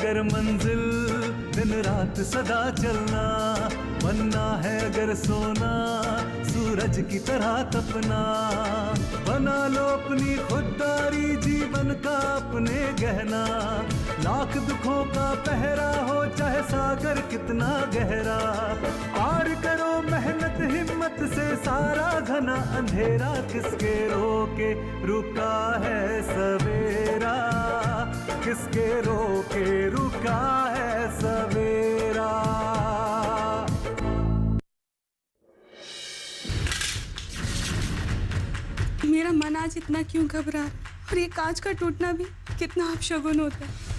अगर मंजिल दिन रात सदा चलना, बनना है अगर सोना सूरज की तरह तपना। बना लो अपनी खुददारी जीवन का अपने गहना, लाख दुखों का पहरा हो चाहे सागर कितना गहरा। पार करो मेहनत हिम्मत से सारा घना अंधेरा, किसके रोके रुका है सवेरा, किसके रोके रुका है सवेरा। मेरा मन आज इतना क्यों घबरा, और ये कांच का टूटना भी कितना अपशगुन होता है।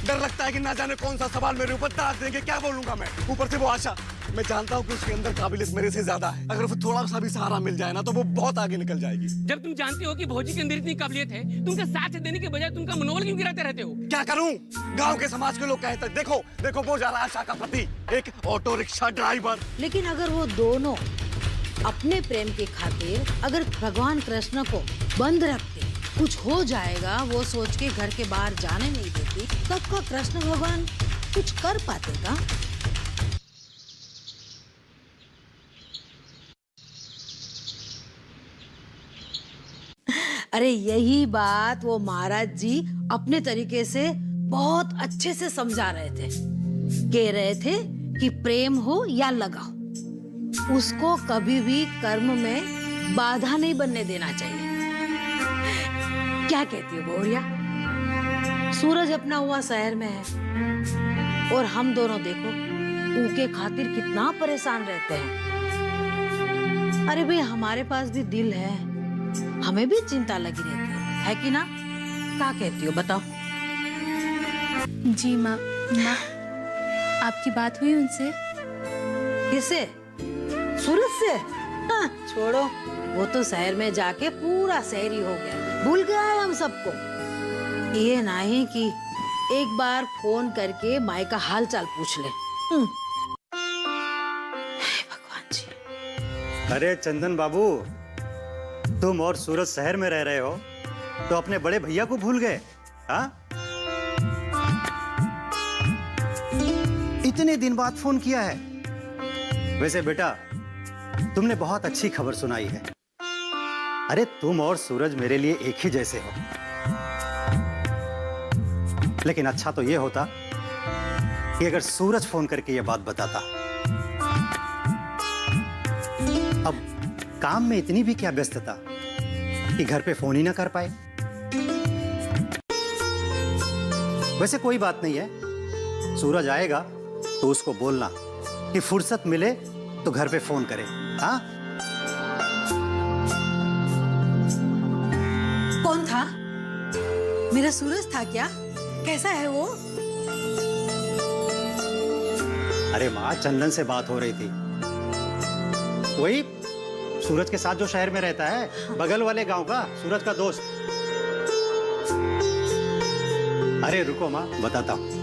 डर लगता है कि ना जाने कौन सा सवाल मेरे ऊपर दाग देंगे, क्या बोलूंगा मैं। ऊपर से वो आशा, मैं जानता हूँ कि उसके अंदर काबिलियत मेरे से ज्यादा है। अगर वो थोड़ा सा भी सहारा मिल जाए ना तो वो बहुत आगे निकल जाएगी। जब तुम जानते हो कि भौजी के अंदर इतनी काबिलियत है, तुमका साथ देने के बजाय तुमका मनोबल क्यों गिराते रहते हो? क्या करूं? गांव के समाज के लोग कहते हैं, देखो देखो वो जा रहा है आशा का पति, एक ऑटो रिक्शा ड्राइवर। लेकिन अगर वो दोनों अपने प्रेम की खातिर अगर भगवान कृष्ण को बंद रखते, कुछ हो जाएगा वो सोच के घर के बाहर जाने नहीं देती, तब का कृष्ण भगवान कुछ कर पाते का? अरे यही बात वो महाराज जी अपने तरीके से बहुत अच्छे से समझा रहे थे। कह रहे थे कि प्रेम हो या लगाओ, उसको कभी भी कर्म में बाधा नहीं बनने देना चाहिए। क्या कहती हो गौरिया? सूरज अपना हुआ शहर में है और हम दोनों देखो उनके खातिर कितना परेशान रहते हैं। अरे भाई हमारे पास भी दिल है, हमें भी चिंता लगी रहती है कि ना? क्या कहती हो बताओ? जी माँ, आपकी बात हुई उनसे? किससे? सूरज से? हाँ, छोड़ो, वो तो शहर में जाके पूरा शहरी हो गया, भूल गया है हम सबको। ये नहीं कि एक बार फोन करके माई का हाल चाल पूछ ले। भगवान जी। अरे चंदन बाबू, तुम और सूरज शहर में रह रहे हो तो अपने बड़े भैया को भूल गए? हाँ, इतने दिन बाद फोन किया है। वैसे बेटा तुमने बहुत अच्छी खबर सुनाई है। अरे तुम और सूरज मेरे लिए एक ही जैसे हो। लेकिन अच्छा तो ये होता कि अगर सूरज फोन करके ये बात बताता। अब काम में इतनी भी क्या व्यस्तता कि घर पे फोन ही ना कर पाए। वैसे कोई बात नहीं है, सूरज आएगा तो उसको बोलना कि फुर्सत मिले तो घर पे फोन करे। हाँ? कौन था? मेरा सूरज था क्या? कैसा है वो? अरे माँ, चंदन से बात हो रही थी। वही सूरज के साथ जो शहर में रहता है, बगल वाले गांव का, सूरज का दोस्त। अरे रुको माँ, बताता हूँ।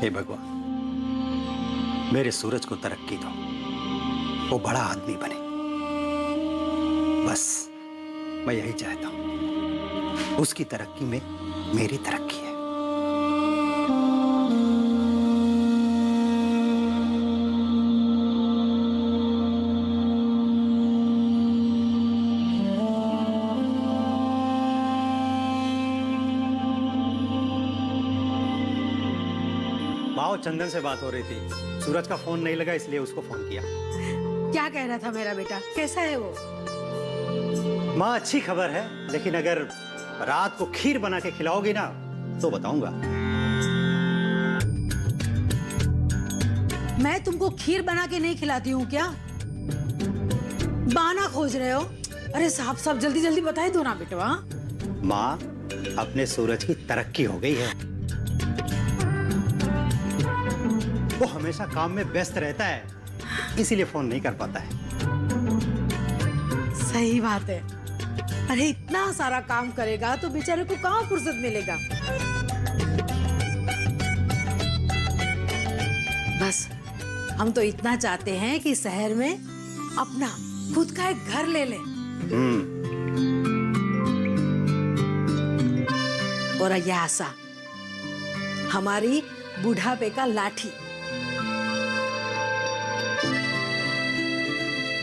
हे भगवान, मेरे सूरज को तरक्की दो, वो बड़ा आदमी बने। बस मैं यही चाहता हूं। उसकी तरक्की में मेरी तरक्की है। माओ, चंदन से बात हो रही थी। सूरज का फोन नहीं लगा इसलिए उसको फोन किया। क्या कह रहा था मेरा बेटा? कैसा है वो? माँ अच्छी खबर है, लेकिन अगर रात को खीर बना के खिलाओगी ना तो बताऊंगा। मैं तुमको खीर बना के नहीं खिलाती हूँ क्या? बहाना खोज रहे हो? अरे साहब साहब जल्दी जल्दी बताए दो ना बेटवा। माँ, अपने सूरज की तरक्की हो गई है। वो हमेशा काम में व्यस्त रहता है, इसीलिए फोन नहीं कर पाता है। सही बात है। अरे इतना सारा काम करेगा तो बेचारे को कहाँ फुर्सत मिलेगा। बस हम तो इतना चाहते हैं कि शहर में अपना खुद का एक घर ले ले। और यह आशा हमारी बुढ़ापे का लाठी।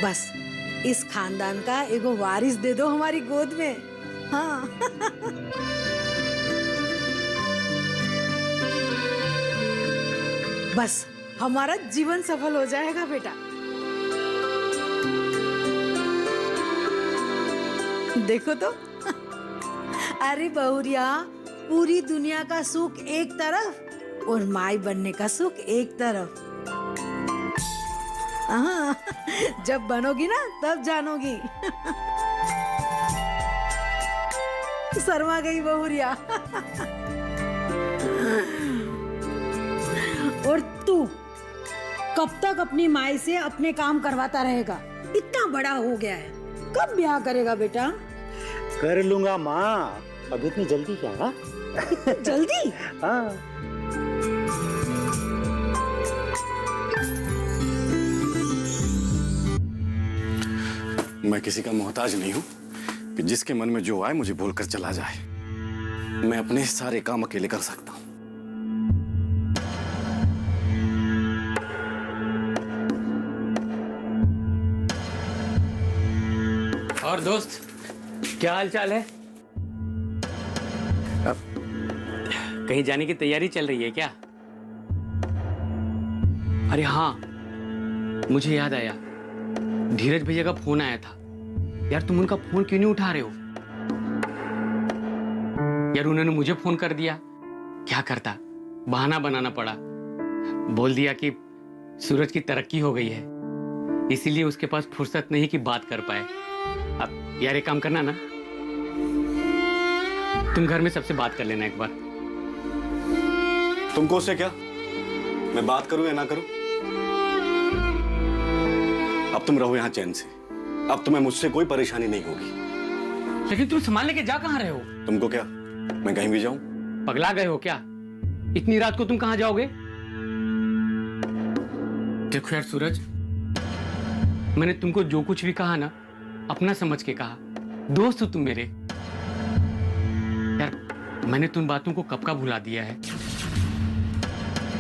बस इस खानदान का एगो वारिस दे दो हमारी गोद में। हाँ। बस हमारा जीवन सफल हो जाएगा बेटा। देखो तो। अरे बहुरिया, पूरी दुनिया का सुख एक तरफ और माई बनने का सुख एक तरफ। हाँ, जब बनोगी ना तब जानोगी। शर्मा गई बहुरिया। और तू कब तक अपनी माई से अपने काम करवाता रहेगा? इतना बड़ा हो गया है, कब ब्याह करेगा बेटा? कर लूंगा माँ, अब इतनी जल्दी क्या? हाँ? जल्दी? हाँ। मैं किसी का मोहताज नहीं हूँ कि जिसके मन में जो आए मुझे बोलकर चला जाए। मैं अपने सारे काम अकेले कर सकता हूँ। और दोस्त, क्या हाल चाल है? अब कहीं जाने की तैयारी चल रही है क्या? अरे हाँ, मुझे याद आया, धीरज भैया का फोन आया था। यार तुम उनका फोन क्यों नहीं उठा रहे हो? यार उन्होंने मुझे फोन कर दिया, क्या करता, बहाना बनाना पड़ा। बोल दिया कि सूरज की तरक्की हो गई है, इसीलिए उसके पास फुर्सत नहीं कि बात कर पाए। अब यार एक काम करना ना, तुम घर में सबसे बात कर लेना एक बार। तुमको उससे क्या? मैं बात करूं या ना करूं? अब तुम रहो यहाँ चैन से। अब तुम्हें मुझसे कोई परेशानी नहीं होगी। लेकिन तुम संभाल लेके जा कहाँ रहे हो? तुमको क्या, मैं कहीं भी जाऊं? पगला गए हो क्या? इतनी रात को तुम कहाँ जाओगे? देखो यार सूरज, मैंने तुमको जो कुछ भी कहा ना, अपना समझ के कहा। दोस्त हो तुम मेरे। यार मैंने तुम बातों को कब का भुला दिया है।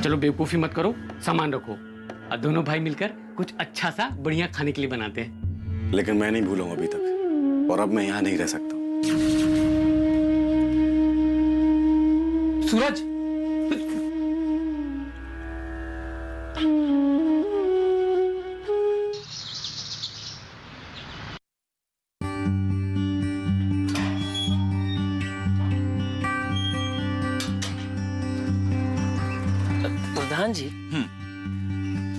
चलो बेवकूफी मत करो, सामान रखो और दोनों भाई मिलकर कुछ अच्छा सा बढ़िया खाने के लिए बनाते हैं। लेकिन मैं नहीं भूला हूं अभी तक, और अब मैं यहाँ नहीं रह सकता। सूरज, प्रधान जी,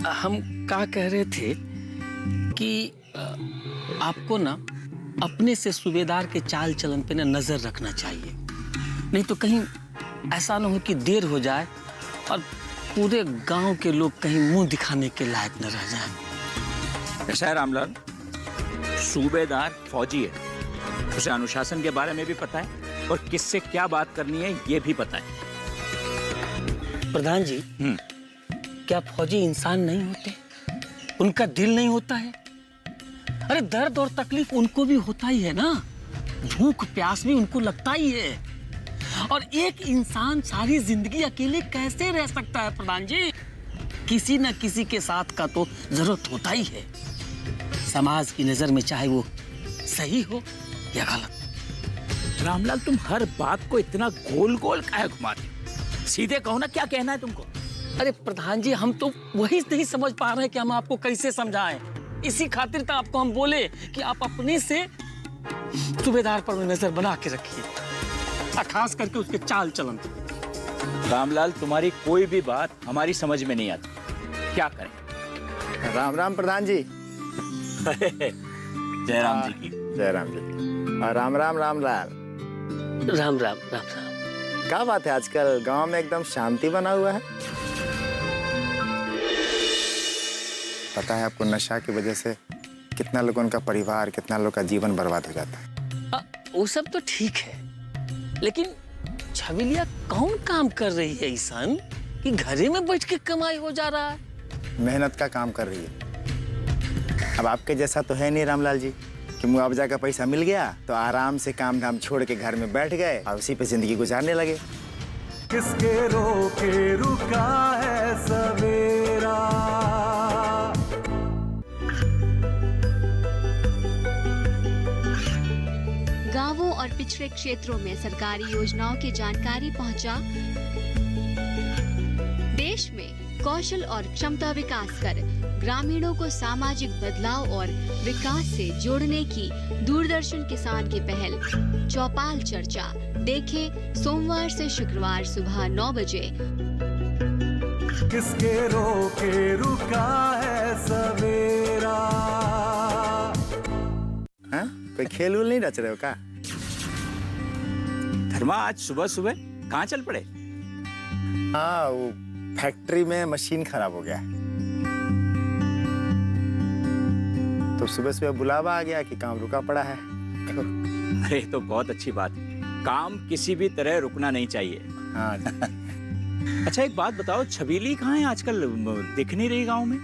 हम क्या कह रहे थे कि आपको ना अपने से सूबेदार के चाल चलन पे ना नजर रखना चाहिए, नहीं तो कहीं ऐसा ना हो कि देर हो जाए और पूरे गांव के लोग कहीं मुंह दिखाने के लायक न रह जाएं। ऐसा है रामलाल, सूबेदार फौजी है, उसे अनुशासन के बारे में भी पता है और किससे क्या बात करनी है ये भी पता है। प्रधान जी, क्या फौजी इंसान नहीं होते? उनका दिल नहीं होता है? अरे दर्द और तकलीफ उनको भी होता ही है ना, भूख प्यास भी उनको लगता ही है। और एक इंसान सारी जिंदगी अकेले कैसे रह सकता है प्रधान जी? किसी न किसी के साथ का तो जरूरत होता ही है, समाज की नजर में, चाहे वो सही हो या गलत। रामलाल, तुम हर बात को इतना गोल गोल काहे घुमाते? सीधे कहो ना, क्या कहना है तुमको? अरे प्रधान जी, हम तो वही नहीं समझ पा रहे हैं कि हम आपको कैसे समझाएं। इसी खातिर तो आपको हम बोले कि आप अपने से सूबेदार पर नजर बना के रखिए, खास करके उसके चाल चलन। रामलाल, तुम्हारी कोई भी बात हमारी समझ में नहीं आती, क्या करें? राम राम प्रधान जी। जय राम जी की। जय राम जी की। राम राम रामलाल। राम राम राम राम। क्या बात है, आजकल गांव में एकदम शांति बना हुआ है। पता है आपको, नशा की वजह से कितना लोगों का परिवार, कितना लोगों का जीवन बर्बाद हो जाता है। वो सब तो ठीक है, लेकिन छबिलिया कौन काम कर रही है ईशान कि घरे में बैठ के कमाई हो जा रहा है? मेहनत का काम कर रही है। अब आपके जैसा तो है नहीं रामलाल जी कि मुआवजा का पैसा मिल गया तो आराम से काम धाम छोड़ के घर में बैठ गए और उसी पे जिंदगी गुजारने लगे। किसके रोके रुका है सवेरा। गांवों और पिछड़े क्षेत्रों में सरकारी योजनाओं की जानकारी पहुंचा। देश में कौशल और क्षमता विकास कर ग्रामीणों को सामाजिक बदलाव और विकास से जोड़ने की दूरदर्शन किसान की पहल चौपाल चर्चा देखें सोमवार से शुक्रवार सुबह 9 बजे। किसके रोके रुका है सवेरा। हाँ? कोई खेल उल नहीं रच रहे हो क्या? धर्मा आज सुबह सुबह कहाँ चल पड़े? हाँ, वो फैक्ट्री में मशीन खराब हो गया है तो सुबह सुबह बुलावा आ गया कि काम रुका पड़ा है। अरे तो बहुत अच्छी बात है, काम किसी भी तरह रुकना नहीं चाहिए। हाँ। अच्छा एक बात बताओ, छबीली कहाँ है आजकल, दिख नहीं रही गांव में?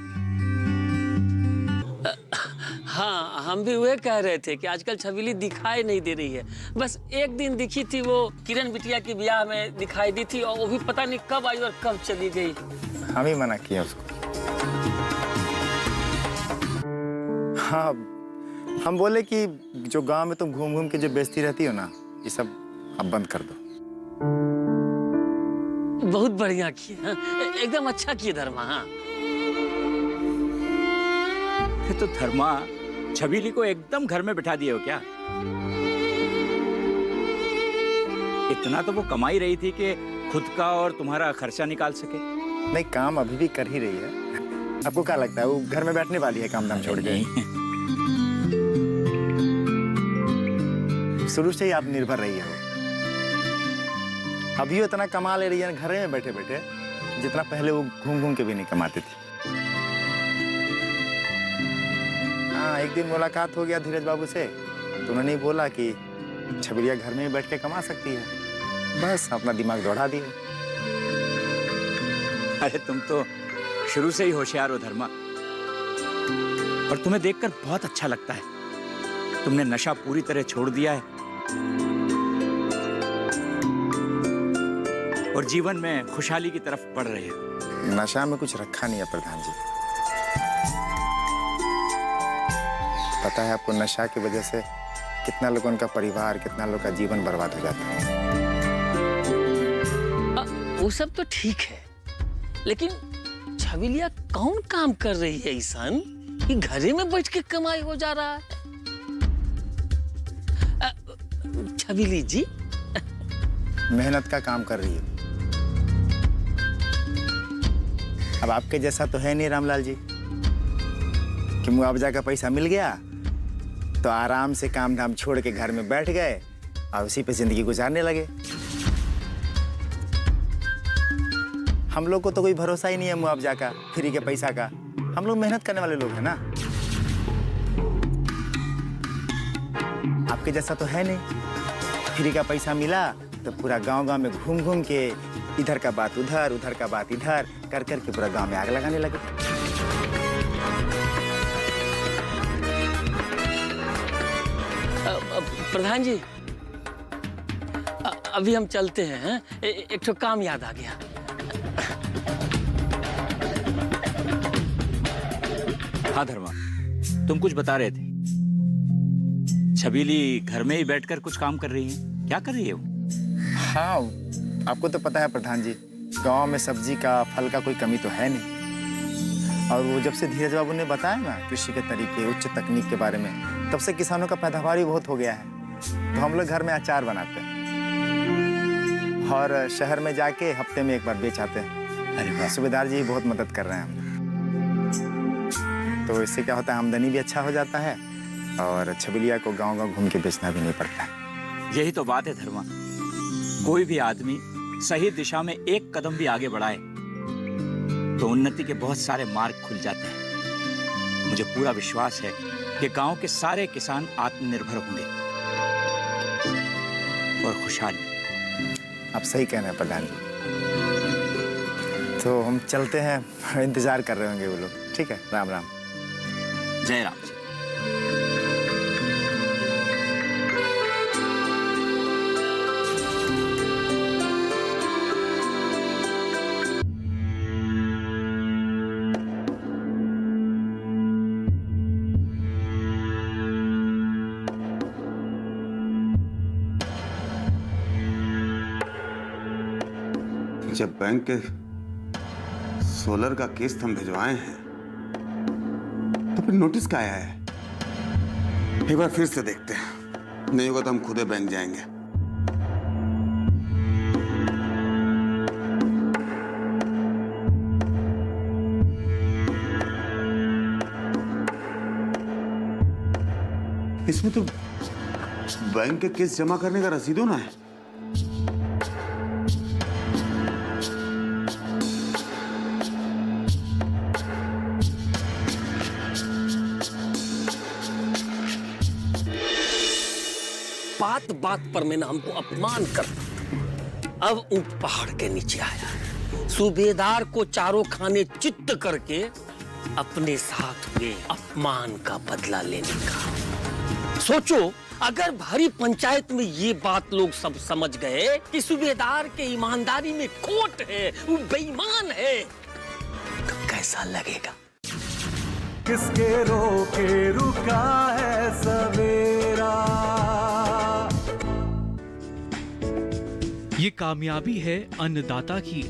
हाँ, हम भी वही कह रहे थे कि आजकल छबीली दिखाई नहीं दे रही है। बस एक दिन दिखी थी, वो किरण बिटिया की ब्याह में दिखाई दी थी, और वो भी पता नहीं कब आई और कब चली गई। हम ही मना किया उसको। हाँ, हम बोले कि जो गांव में तुम घूम घूम के जो बेचती रहती हो ना, ये सब अब बंद कर दो। बहुत बढ़िया किए, हाँ? एकदम अच्छा किए धर्मा। हाँ, तो धर्मा छबीली को एकदम घर में बिठा दिए हो क्या? इतना तो वो कमा ही रही थी कि खुद का और तुम्हारा खर्चा निकाल सके। नहीं, काम अभी भी कर ही रही है। आपको क्या लगता है वो घर में बैठने वाली है काम धाम छोड़ के? शुरू से ही आप निर्भर रही हो। अभी इतना कमा ले रही है घर में बैठे बैठे, जितना पहले वो घूम घूम के भी नहीं कमाती थी। हाँ, एक दिन मुलाकात हो गया धीरज बाबू से, तो उन्होंने बोला कि छबिलिया घर में ही बैठ के कमा सकती है। बस अपना दिमाग दौड़ा दिए। अरे तुम तो शुरू से ही होशियार हो धर्मा, और तुम्हें देखकर बहुत अच्छा लगता है। तुमने नशा पूरी तरह छोड़ दिया है और जीवन में खुशहाली की तरफ बढ़ रहे हो। नशा में कुछ रखा नहीं है प्रधान जी। पता है आपको, नशा की वजह से कितना लोगों का परिवार, कितना लोगों का जीवन बर्बाद हो जाता है। वो सब तो ठीक है, लेकिन छबिलिया कौन काम कर रही है ईशान कि घरे में बैठ के कमाई हो जा रहा है? छबिली जी मेहनत का काम कर रही है। अब आपके जैसा तो है नहीं रामलाल जी कि मुआवजा का पैसा मिल गया तो आराम से काम धाम छोड़ के घर में बैठ गए और उसी पे जिंदगी गुजारने लगे। हम लोग को तो कोई भरोसा ही नहीं है मुआवजा का, फ्री के पैसा का। हम लोग मेहनत करने वाले लोग हैं ना। आपके जैसा तो है नहीं, फ्री का पैसा मिला तो पूरा गांव में घूम घूम के इधर का बात उधर, उधर का बात इधर कर कर के पूरा गांव में आग लगाने लगे। प्रधान जी, अभी हम चलते हैं। एक तो काम याद आ गया। हाँ धर्मा, तुम कुछ बता रहे थे। छबीली घर में ही बैठकर कुछ काम कर रही है, क्या कर रही है वो? हाँ, आपको तो पता है प्रधान जी, गांव में सब्जी का, फल का कोई कमी तो है नहीं। और वो जब से धीरज बाबू ने बताया ना कृषि के तरीके, उच्च तकनीक के बारे में, तब से किसानों का पैदावार भी बहुत हो गया है। तो हम लोग घर में अचार बनाते हैं और शहर में जाके हफ्ते में एक बार बेच आते हैं। अरे सूबेदार जी बहुत मदद कर रहे हैं हम। तो इससे क्या होता है, आमदनी भी अच्छा हो जाता है और छबिलिया को गाँव-गाँव घूम के बेचना भी नहीं पड़ता है। यही तो बात है धर्मा, कोई भी आदमी सही दिशा में एक कदम भी आगे बढ़ाए तो उन्नति के बहुत सारे मार्ग खुल जाते हैं। मुझे पूरा विश्वास है कि गांव के सारे किसान आत्मनिर्भर होंगे। और खुशहाली। आप सही कह रहे हैं प्रधान जी। तो हम चलते हैं, इंतजार कर रहे होंगे वो लोग। ठीक है, राम राम। जय राम जी। जब बैंक के सोलर का किस्त हम भिजवाए हैं तो फिर नोटिस क्या आया है? एक बार फिर से देखते हैं, नहीं होगा तो हम खुद ही बैंक जाएंगे। इसमें तो बैंक के किस्त जमा करने का रसीद होना है। बात बात पर मैंने हमको अपमान कर, अब ऊंट पहाड़ के नीचे आया। सूबेदार को चारों खाने चित्त करके अपने साथ हुए अपमान का बदला लेने का। सोचो, अगर भरी पंचायत में ये बात लोग सब समझ गए कि सूबेदार के ईमानदारी में खोट है, वो बेईमान है, तो कैसा लगेगा? किसके रोके रुका है सवेरा। ये कामयाबी है अन्नदाता की।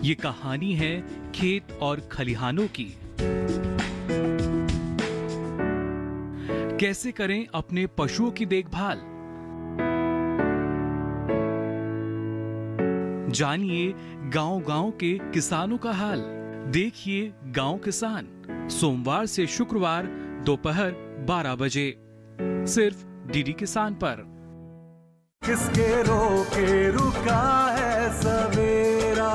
ये कहानी है खेत और खलिहानों की। कैसे करें अपने पशुओं की देखभाल, जानिए गांव-गांव के किसानों का हाल। देखिए गांव किसान, सोमवार से शुक्रवार दोपहर 12 बजे सिर्फ डीडी किसान पर। किसके रोके रुका है सवेरा।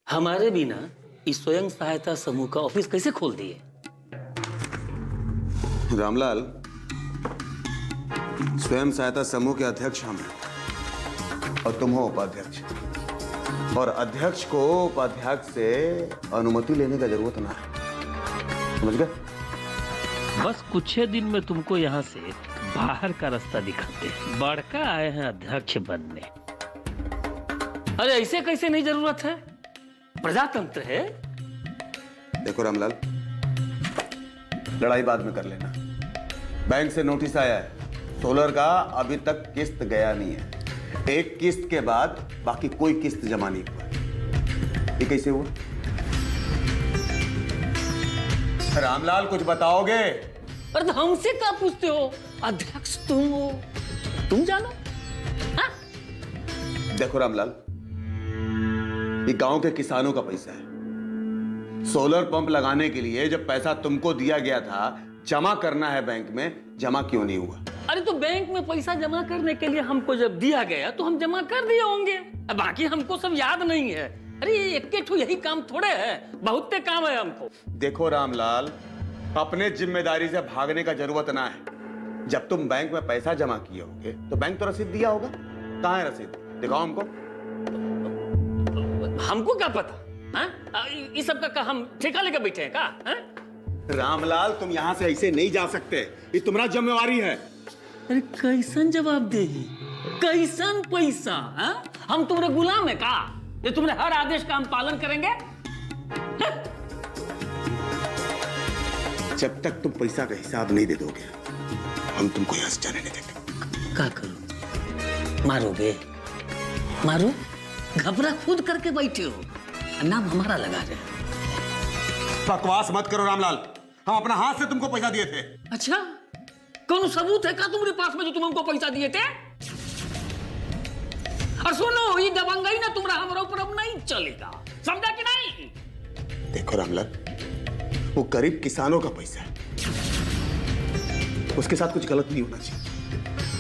हमारे बिना इस स्वयं सहायता समूह का ऑफिस कैसे खोल दिए? रामलाल, स्वयं सहायता समूह के अध्यक्ष हम हैं और तुम हो उपाध्यक्ष, और अध्यक्ष को उपाध्यक्ष से अनुमति लेने का जरूरत ना है, समझ गए? बस कुछ ही दिन में तुमको यहाँ से बाहर का रास्ता दिखाते हैं। बड़का आए हैं अध्यक्ष बनने। अरे ऐसे कैसे नहीं जरूरत है, प्रजातंत्र है। देखो रामलाल, लड़ाई बाद में कर लेना। बैंक से नोटिस आया है, सोलर का अभी तक किस्त गया नहीं है। एक किस्त के बाद बाकी कोई किस्त जमा नहीं हुआ। ये कैसे हुआ? रामलाल कुछ बताओगे? अरे तो हमसे क्या पूछते हो? अध्यक्ष तुम हो, तुम जानो। हाँ? देखो रामलाल, ये गांव के किसानों का पैसा है। सोलर पंप लगाने के लिए जब पैसा तुमको दिया गया था, जमा करना है बैंक में, जमा क्यों नहीं हुआ? अरे तो बैंक में पैसा जमा करने के लिए हमको जब दिया गया तो हम जमा कर दिए होंगे। बाकी हमको सब याद नहीं है। अरे एक यही काम थोड़े है, बहुत काम है हमको। देखो रामलाल, अपने जिम्मेदारी से भागने का जरूरत ना है। जब तुम बैंक में पैसा जमा किए होगे तो बैंक तो रसीद दिया होगा। कहाँ है रसीद? दिखाओ हमको। हमको क्या पता? इस सब का हम ठेका लेकर बैठे हैं का? रामलाल, तुम यहाँ से ऐसे नहीं जा सकते, ये तुम्हारा जिम्मेवारी है। अरे कैसन जवाब दे, कैसन पैसा? हम तुम्हारे गुलाम है का? ये तुम्हारे हर आदेश का हम पालन करेंगे? जब तक तुम पैसा का हिसाब नहीं दे दोगे, हम तुमको यहाँ से जाने नहीं देंगे। क्या करूं? मारोगे? मारो? घबरा खुद करके बैठे हो, नाम हमारा लगा रहे हो। बकवास मत करो रामलाल, हम अपना हाथ से तुमको पैसा दिए थे। अच्छा, कौन सबूत है का तुम्हारे पास में जो तुम हमको पैसा दिए थे? और सुनो, ये दबंगई ना तुम्हारा हमारे ऊपर अब नहीं चलेगा, समझा कि नहीं? देखो रामलाल, वो गरीब किसानों का पैसा है, उसके साथ कुछ गलत नहीं होना चाहिए।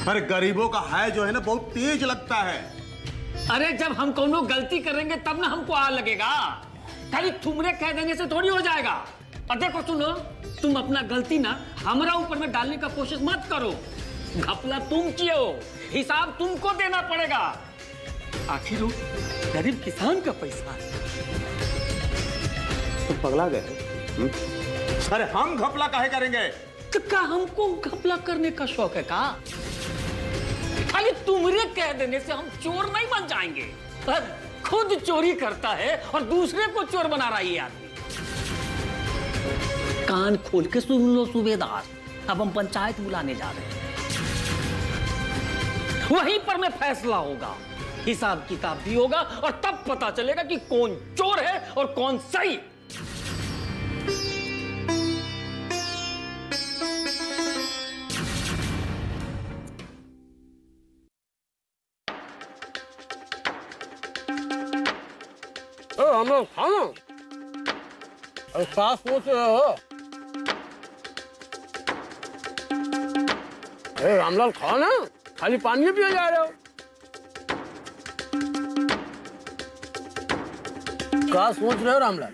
अरे गरीबों का है जो है ना, बहुत तेज लगता है। अरे जब हम कोनो गलती करेंगे तब ना हमको आ लगेगा, खाली तुमरे कह देने से थोड़ी हो जाएगा। और देखो सुनो, तुम अपना गलती ना हमारा ऊपर में डालने का कोशिश मत करो। घपला तुम किए हो, हिसाब तुमको देना पड़ेगा। आखिर वो गरीब किसान का पैसा है। तुम पगला गए? अरे हम घपला काहे करेंगे? तो क्या हमको घपला करने का शौक है का? खाली तुम्हारे कह देने से हम चोर नहीं बन जाएंगे। पर खुद चोरी करता है और दूसरे को चोर बना रहा है ये आदमी। कान खोल के सुन लो सूबेदार, अब हम पंचायत बुलाने जा रहे हैं। वहीं पर में फैसला होगा, हिसाब किताब भी होगा और तब पता चलेगा कि कौन चोर है और कौन सही। हम लोग खाना और साफ सोच रहे हो? अरे रामलाल खाओ ना, खाली पानी पिए जा रहे हो। क्या सोच रहे हो रामलाल?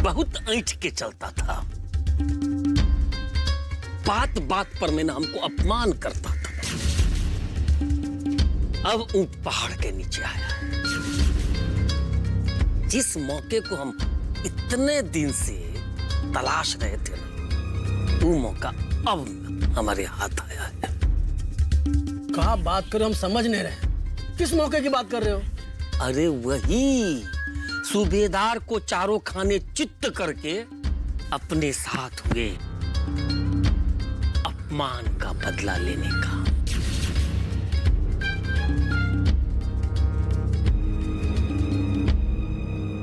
बहुत ऐंठ के चलता था, बात बात पर मैंने हमको अपमान करता था। अब ऊंट पहाड़ के नीचे आया है। जिस मौके को हम इतने दिन से तलाश रहे थे ना, वो मौका अब हमारे हाथ आया है। कहा बात करो, हम समझ नहीं रहे। किस मौके की बात कर रहे हो? अरे वही सूबेदार को चारों खाने चित्त करके अपने साथ हुए अपमान का बदला लेने का।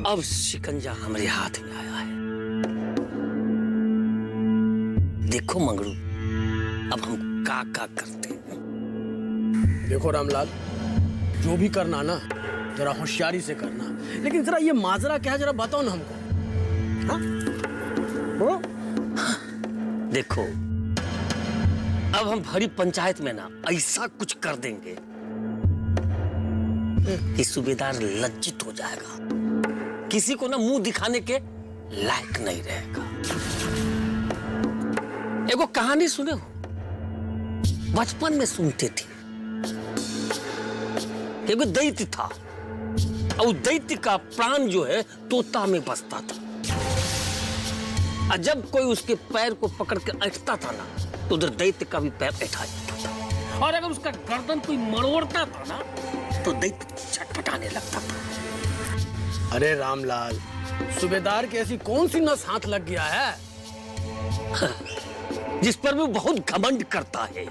अब शिकंजा हमारे हाथ में आया है। देखो मंगरू, अब हम का करते हैं। देखो रामलाल, जो भी करना ना जरा होशियारी से करना, लेकिन जरा ये माजरा क्या है जरा बताओ ना हमको। हाँ? बोलो। देखो, अब हम भरी पंचायत में ना ऐसा कुछ कर देंगे कि सूबेदार लज्जित हो जाएगा, किसी को ना मुंह दिखाने के लायक नहीं रहेगा। एगो कहानी सुने हो? बचपन में सुनते थे। एगो दैत्य था और दैत्य का प्राण जो है तोता में बसता था। और जब कोई उसके पैर को पकड़ के ऐंठता था ना, तो उधर दैत्य का भी पैर ऐंठा जाता था। और अगर उसका गर्दन कोई मरोड़ता था ना, तो दैत्य छटपटाने लगता था। अरे रामलाल, सूबेदार की ऐसी कौन सी नस हाथ लग गया है जिस पर वो बहुत घमंड करता है?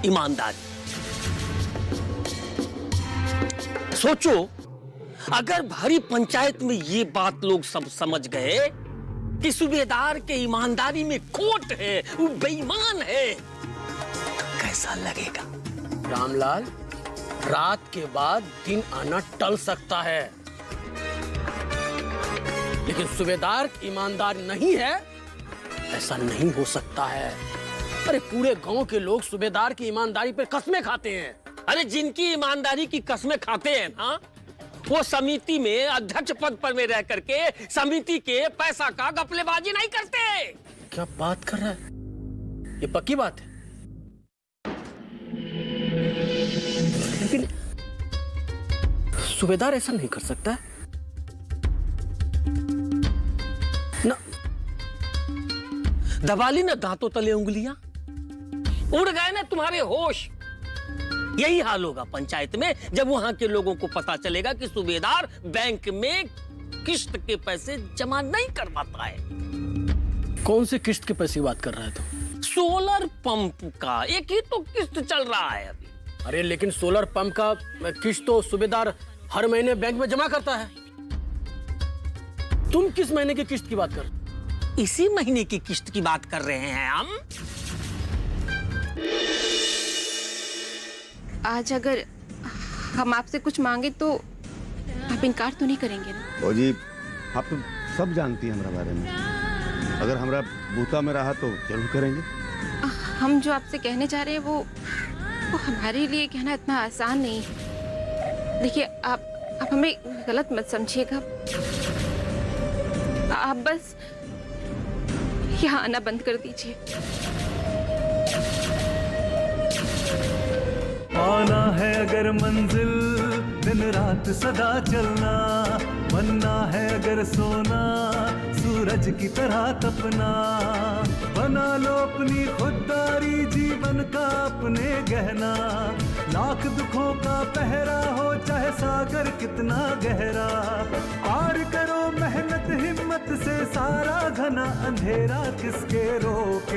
ईमानदारी। सोचो, अगर भरी पंचायत में ये बात लोग सब समझ गए कि सूबेदार के ईमानदारी में खोट है, वो बेईमान है, कैसा लगेगा? रामलाल, रात के बाद दिन आना टल सकता है, लेकिन सूबेदार ईमानदार नहीं है ऐसा नहीं हो सकता है। अरे पूरे गांव के लोग सूबेदार की ईमानदारी पर कसमें खाते हैं। अरे जिनकी ईमानदारी की कसमें खाते हैं ना, वो समिति में अध्यक्ष पद पर में रह करके समिति के पैसा का गपलेबाजी नहीं करते। क्या बात कर रहा है? ये पक्की बात है। लेकिन सूबेदार ऐसा नहीं कर सकता ना। दबा ली ना दांतों तले उंगलियां, उड़ गए ना तुम्हारे होश। यही हाल होगा पंचायत में जब वहां के लोगों को पता चलेगा कि सूबेदार बैंक में किस्त के पैसे जमा नहीं करवाता है। कौन से किस्त के पैसे की बात कर रहा है तो? सोलर पंप का एक ही तो किस्त चल रहा है अभी। अरे लेकिन सोलर पंप का किस्त तो सूबेदार हर महीने बैंक में जमा करता है। तुम किस महीने की किस्त की बात कर? इसी महीने की किस्त की बात कर रहे हैं हम। आज अगर हम आपसे कुछ मांगे तो आप इनकार तो नहीं करेंगे ना? भौजी, आप तो सब जानती हैं हमारे बारे में। अगर हमारा बूता में रहा तो जरूर करेंगे। हम जो आपसे कहने जा रहे हैं वो हमारे लिए कहना इतना आसान नहीं है। देखिए, आप हमें गलत मत समझिएगा। आप बस यहाँ आना बंद कर दीजिए। पाना है अगर मंजिल दिन रात सदा चलना, बनना है अगर सोना सूरज की तरह तपना, बना लो अपनी खुददारी जीवन का अपने गहना, लाख दुखों का पहरा हो चाहे सागर कितना गहरा, पार करो मेहनत हिम्मत से सारा घना अंधेरा किसके रोक